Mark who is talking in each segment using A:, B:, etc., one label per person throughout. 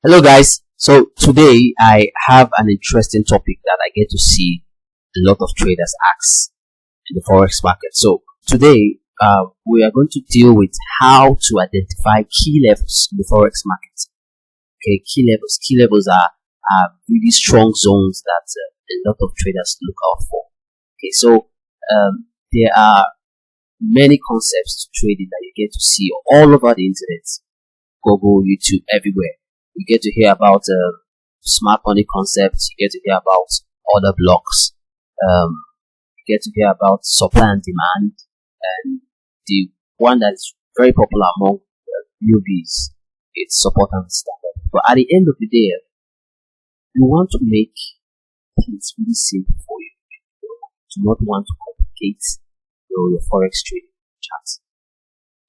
A: Hello guys, so today I have an interesting topic that I get to see a lot of traders ask in the forex market. So today we are going to deal with how to identify key levels in the forex market. Okay, key levels are really strong zones that a lot of traders look out for. Okay, so there are many concepts to trading that you get to see all over the internet, Google, YouTube, everywhere. You get to hear about smart money concepts. You get to hear about order blocks. You get to hear about supply and demand, and the one that's very popular among newbies, it's support and standard. But at the end of the day, you want to make things really simple for you. You do not want to complicate your forex trading charts.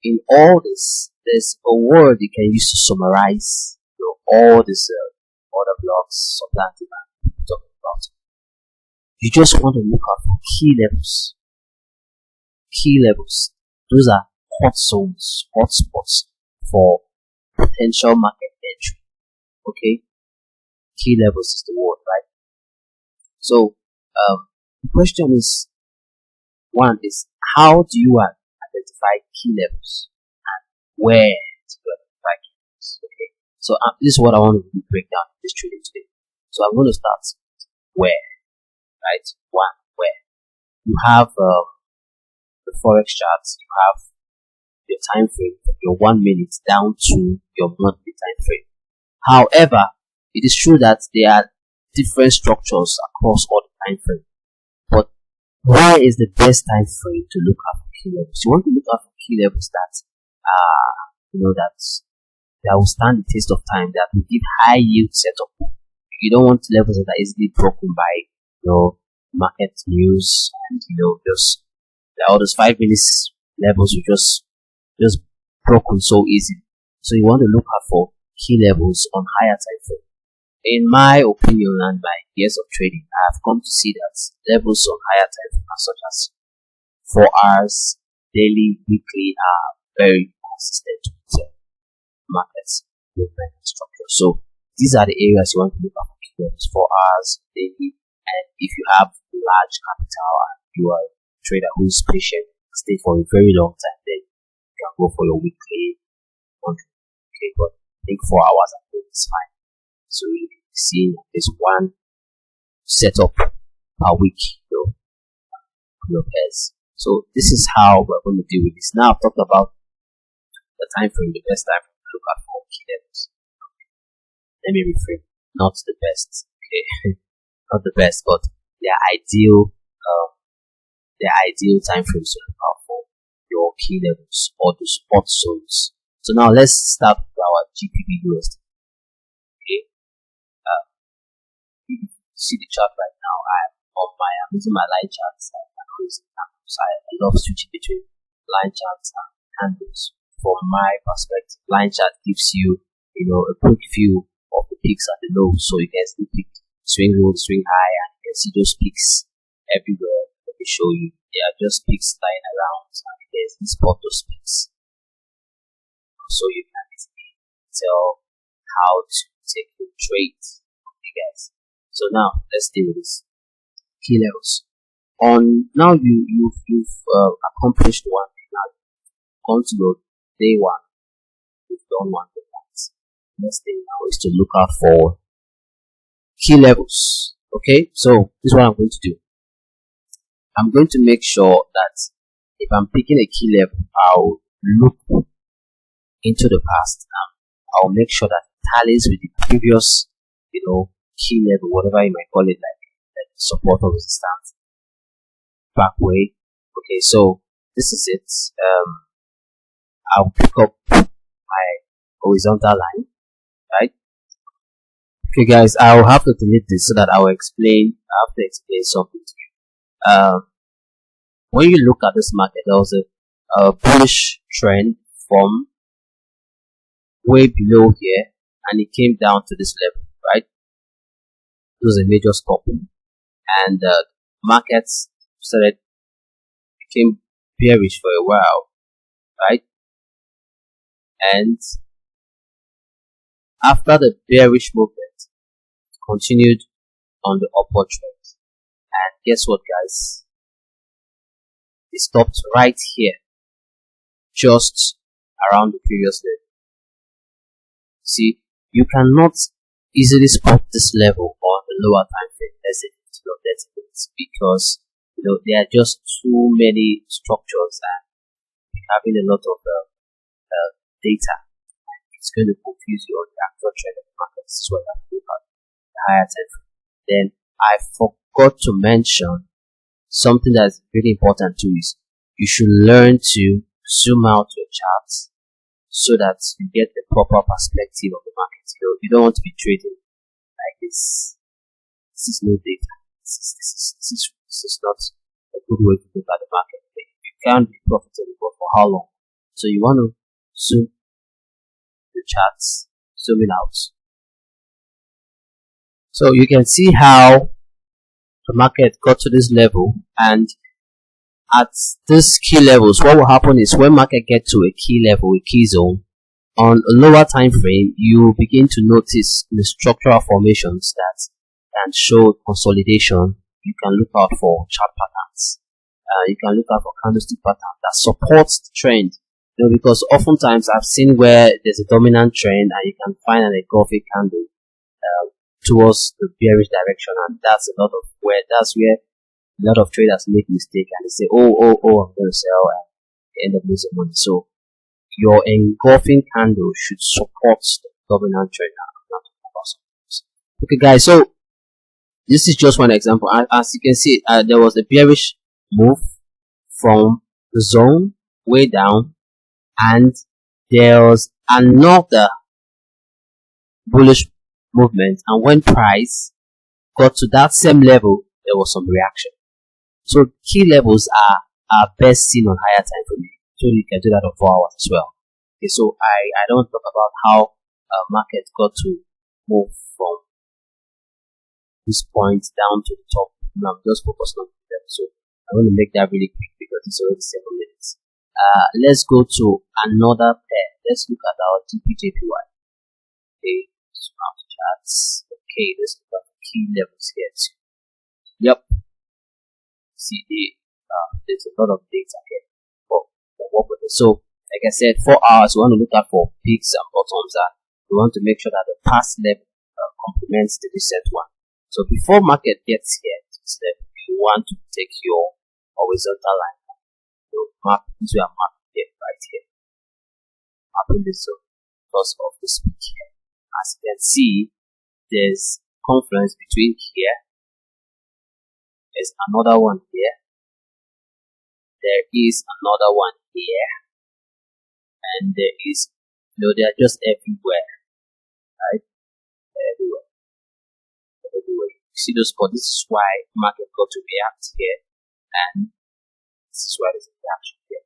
A: In all this, there's a word you can use to summarize all these order blocks, supply and demand we're talking about. You just want to look out for key levels. Key levels. Those are hot zones, hot spots for potential market entry. Okay? Key levels is the word, right? So, the question is, one is, how do you identify key levels and where to identify key levels? Okay? So this is what I want to break down in this trading today. So I'm going to start with where, right? One, where. You have the forex charts, you have your time frame from your 1 minute down to your monthly time frame. However, it is true that there are different structures across all the time frame. But where is the best time frame to look at for key levels? You want to look at for key levels that that will stand the test of time, that will give high yield setup. You don't want levels that are easily broken by market news and just all those 5 minutes levels you just broken so easily. So you want to look out for key levels on higher time frame. In my opinion and my years of trading, I have come to see that levels on higher time frame such as 4 hours, daily, weekly are very consistent with markets movement and structure. So these are the areas you want to look at for key levels: 4 hours, daily, and if you have large capital and you are a trader who is patient, stay for a very long time, then you can go for your weekly, monthly. Okay, but I think 4 hours I think is fine. So you can see there's one setup per week, your pairs. So this is how we're going to deal with this. Now I've talked about the time frame, the best time frame to look at for key levels. Let me reframe. Not the best, okay? Not the best, but their ideal time frames to look out for your key levels or the support zones. So now let's start with our GPB USD. Okay, you see the chart right now. I'm using my line charts. I love switching between line charts and candles. From my perspective, line chart gives you, a quick view of the peaks and the lows, so you can see pick, swing low, swing high, and you can see those peaks everywhere. Let me show you. They are just peaks lying around, and there's this spot those peaks, so you can easily tell how to take your trades. Okay, guys. So now let's deal with this key levels. Now you've accomplished one thing. Now gone to your day one. You've done one thing. Next thing now is to look out for key levels. Okay, so this is what I'm going to do. I'm going to make sure that if I'm picking a key level, I'll look into the past now. I'll make sure that it tallies with the previous, key level, whatever you might call it, like support or resistance, back way. Okay, so this is it. I'll pick up my horizontal line, right? Okay, guys, I'll have to delete this so that I have to explain something to you. When you look at this market, there was a bullish trend from way below here, and it came down to this level, right? This was a major stop, and markets became bearish for a while, right? And after the bearish movement, continued on the upward trend. And guess what, guys? It stopped right here, just around the previous level. See, you cannot easily spot this level on the lower time frame, let's say 15 or 30 minutes, because there are just too many structures and having a lot of data. It's going to confuse you on the actual trend of the market. This is what I look at the higher time frame. Then I forgot to mention something that's really important too, is you should learn to zoom out your charts so that you get the proper perspective of the market. You don't want to be trading like this. This is no data. This is not a good way to look at the market. You can't be profitable, but for how long? So you want to zoom the charts, zooming out. So you can see how the market got to this level, and at these key levels, what will happen is when market get to a key level, a key zone, on a lower time frame, you begin to notice the structural formations that can show consolidation. You can look out for chart patterns. You can look out for candlestick pattern that supports the trend. Because oftentimes I've seen where there's a dominant trend and you can find an engulfing candle towards the bearish direction, and that's where a lot of traders make mistake and they say, oh, I'm going to sell, and they end up losing money. So your engulfing candle should support the dominant trend. Okay, guys, so this is just one example. As you can see, there was a bearish move from the zone way down, and there was another bullish movement, and when price got to that same level, there was some reaction. So key levels are best seen on higher time frame. So you can do that on 4 hours as well. Okay, so I don't talk about how market got to move from this point down to the top. I'm just focusing on them. So I'm going to make that really quick because it's already 7 minutes. Let's go to another pair. Let's look at our GPJPY. Okay, zoom out the charts. Okay, let's look at the key levels here too. Yep. See, there's a lot of data here for work with it. So, like I said, 4 hours, we want to look at for peaks and bottoms, and we want to make sure that the past level complements the recent one. So, before market gets here to this level, you want to take your horizontal line. Map into a map here, right here. Mapping this zone because of this peak here. As you can see, there's confluence between here. There's another one here. There is another one here. And there is, they are just everywhere. Right? Everywhere. You see those spots? This is why market got to react here. And this is why there's a reaction here.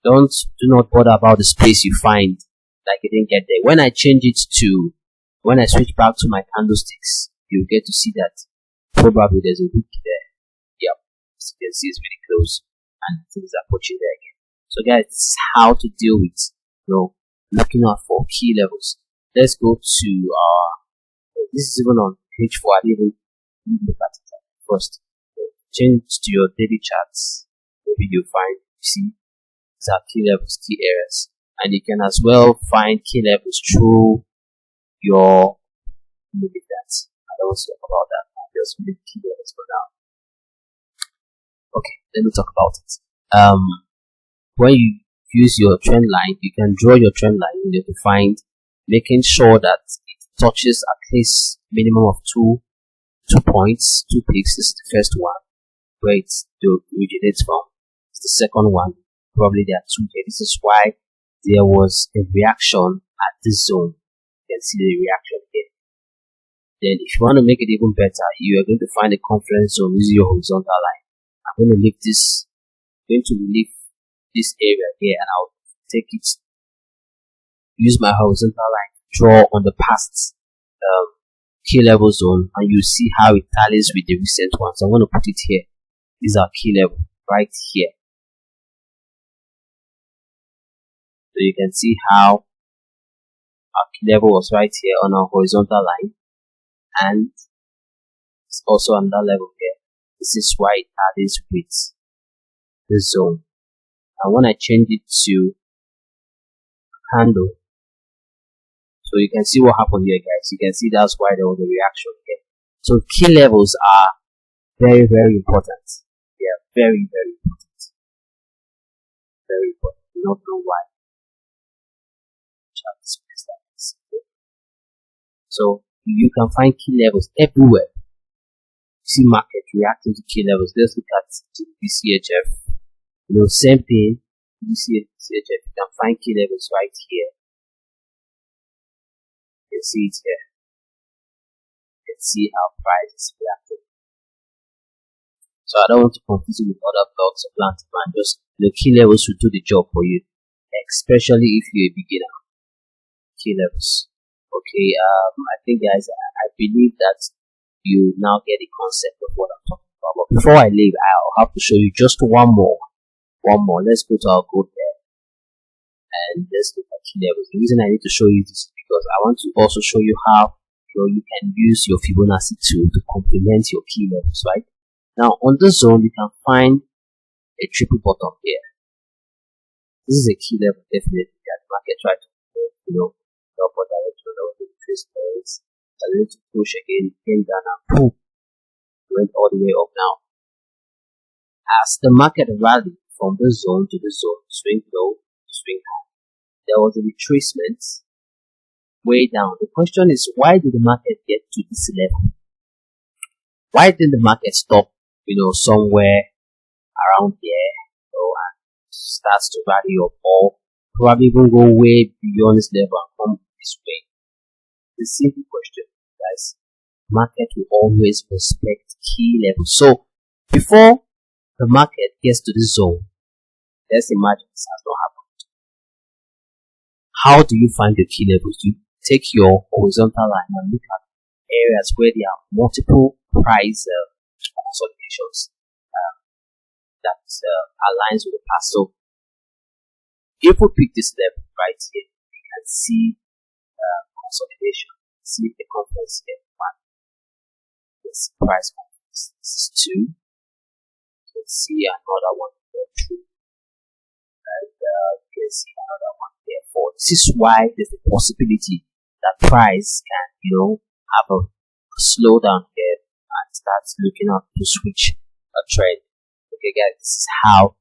A: Do not bother about the space you find, like you didn't get there. When I switch back to my candlesticks, you get to see that probably there's a wick there. Yep, as you can see, it's really close, and things are pushing there again. So guys, this is how to deal with looking out for key levels. Let's go to this is even on page 4. I didn't even look at it first. Change to your daily charts. Maybe you'll find, see, these are key levels, key areas, and you can as well find key levels through your maybe that. I don't want to talk about that. I'll just leave key levels for now. Okay, let me talk about it. When you use your trend line, you can draw your trend line. You need to find, making sure that it touches at least minimum of two points, 2 peaks. This is the first one, where it originates from. It's the second one. Probably there are 2 here. This is why there was a reaction at this zone. You can see the reaction here. Then if you want to make it even better, you are going to find a confluence zone using your horizontal line. I'm going to leave this area here, and I'll take it, use my horizontal line, draw on the past key level zone, and you see how it tallies with the recent one. So I'm going to put it here. These are key level right here. So you can see how our key level was right here on our horizontal line, and it's also on that level here. This is why it added with the zone. And when I change it to handle, so you can see what happened here, guys. You can see that's why there was a reaction here. So key levels are very, very important. They are very, very important. Very important. You don't know why. So you can find key levels everywhere. See market reacting to key levels. Let's look at the CHF. You know, same thing. You see CHF. You can find key levels right here. You can see it here. You can see how price is reacting. So I don't want to confuse you with other blocks of plant man. Just the key levels will do the job for you, especially if you're a beginner. Key levels. Okay. I think, guys, I believe that you now get the concept of what I'm talking about. But before I leave, I'll have to show you just one more. Let's go to our code there and let's look at key levels. The reason I need to show you this is because I want to also show you how you can use your Fibonacci tool to complement your key levels, right? Now on the zone, you can find a triple bottom here. This is a key level, definitely, that the market try to move, the upward direction of the interest rates. I need to push again, came down and boom, went all the way up now. As the market rallied from the zone to the zone, swing low, swing high, there was a retracement way down. The question is, why did the market get to this level? Why didn't the market stop, somewhere around there, and starts to rally up, or probably even go way beyond this level and come this way? The simple question, guys. Market will always respect key levels. So before the market gets to the zone, let's imagine this has not happened. How do you find the key levels? You take your horizontal line and look at areas where there are multiple price consolidations that aligns with the past. So if we pick this level right here, you can see consolidation. See the confluence here. 1. This price confluence. This is 2. Let's see another one here. 3. And you can see another one here. 4. This is why there's a possibility that price can, have a slowdown here and start looking out to switch a trend. Okay, guys, this is how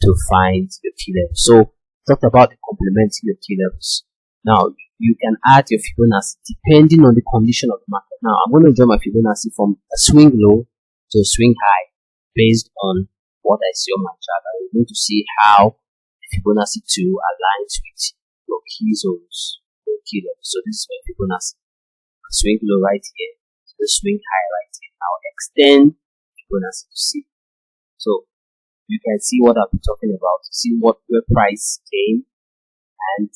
A: to find your key levels. So talked about the complementing your key levels. Now you can add your Fibonacci depending on the condition of the market. Now I'm going to draw my Fibonacci from a swing low to a swing high based on what I see on my chart. I'm going to see how the Fibonacci 2 aligns with your key zones, your key levels. So this is my Fibonacci. Swing low right here to the swing high right here. Now extend Fibonacci to C. So you can see what I've been talking about. See where price came, and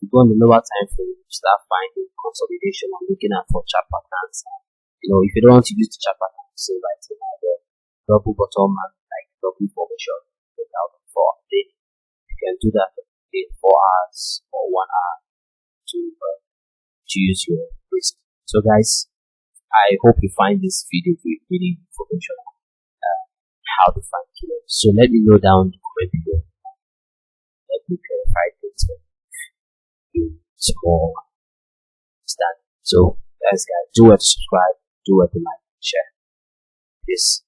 A: you go on the lower time frame, you start finding consolidation and looking at for chart patterns. If you don't want to use the chart pattern, say right here now, the double bottom and like double formation without for update. You can do that in 4 hours or 1 hour to use your risk. So guys, I hope you find this video really informational. How to find key levels. So let me know down in the comment below. Let me clarify things in small stand. So guys, do it to subscribe, do it to like, share. Peace.